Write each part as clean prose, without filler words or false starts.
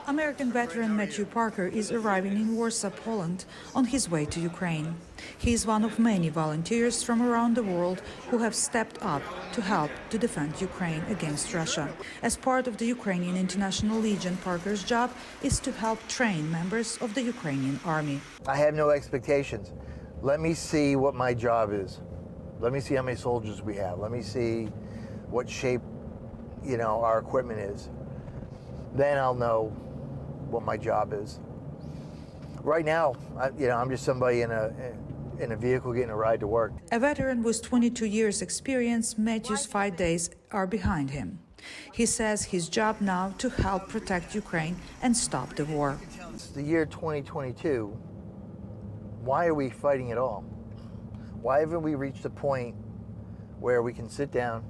American veteran Matthew Parker is arriving in Warsaw, Poland, on his way to Ukraine. He is one of many volunteers from around the world who have stepped up to help to defend Ukraine against Russia. As part of the Ukrainian International Legion, Parker's job is to help train members of the Ukrainian army. I have no expectations. Let me see what my job is. Let me see how many soldiers we have. Let me see what shape, our equipment is. Then I'll know what my job is. Right now, I'm just somebody in a vehicle getting a ride to work. A veteran with 22 years experience, Matthew's 5 days are behind him. He says his job now to help protect Ukraine and stop the war. It's the year 2022. Why are we fighting at all? Why haven't we reached a point where we can sit down,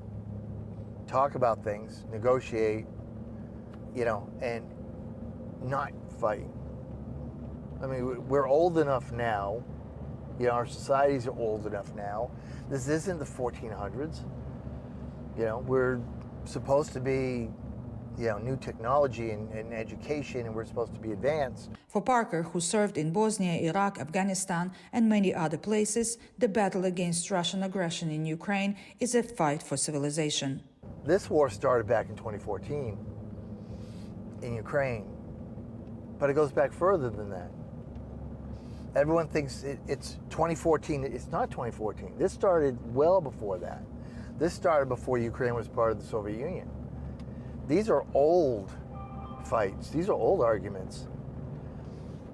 talk about things, negotiate, and not fight? I mean, we're old enough now. Our societies are old enough now. This isn't the 1400s. We're supposed to be, new technology and education, and we're supposed to be advanced. For Parker, who served in Bosnia, Iraq, Afghanistan, and many other places, the battle against Russian aggression in Ukraine is a fight for civilization. This war started back in 2014 in Ukraine, but it goes back further than that. Everyone thinks it's 2014. It's not 2014. This started well before that. This started before Ukraine was part of the Soviet Union. These are old fights. These are old arguments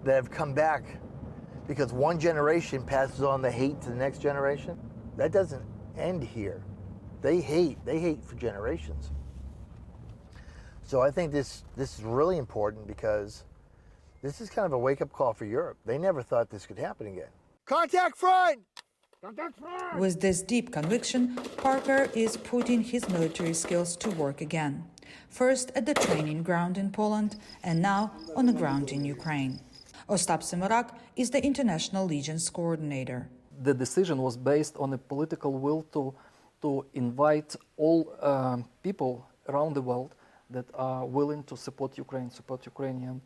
that have come back because one generation passes on the hate to the next generation. That doesn't end here. They hate for generations. So I think this is really important because this is kind of a wake-up call for Europe. They never thought this could happen again. Contact front! Contact front! With this deep conviction, Parker is putting his military skills to work again. First at the training ground in Poland, and now on the ground in Ukraine. Ostap Simorak is the International Legion's coordinator. The decision was based on a political will to invite all people around the world that are willing to support Ukraine, support Ukrainian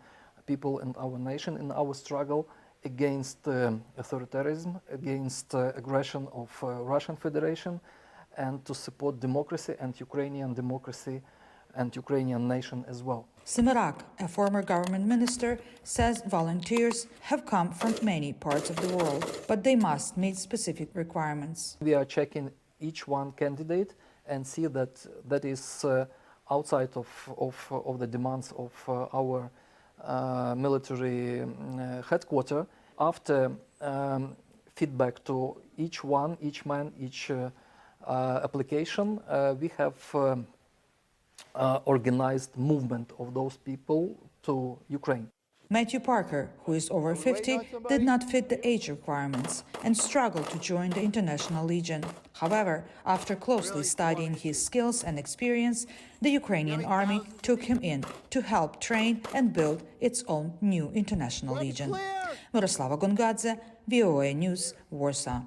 people and our nation in our struggle against authoritarianism, against aggression of Russian Federation, and to support democracy and Ukrainian democracy and Ukrainian nation as well. Simorak, a former government minister, says volunteers have come from many parts of the world, but they must meet specific requirements. We are checking each one candidate and see that is outside of the demands of our military headquarters. After feedback to each one, each man, each application, we have organized movement of those people to Ukraine. Matthew Parker, who is over 50, did not fit the age requirements and struggled to join the International Legion. However, after closely studying his skills and experience, the Ukrainian army took him in to help train and build its own new International Legion. Miroslava Gongadze, VOA News, Warsaw.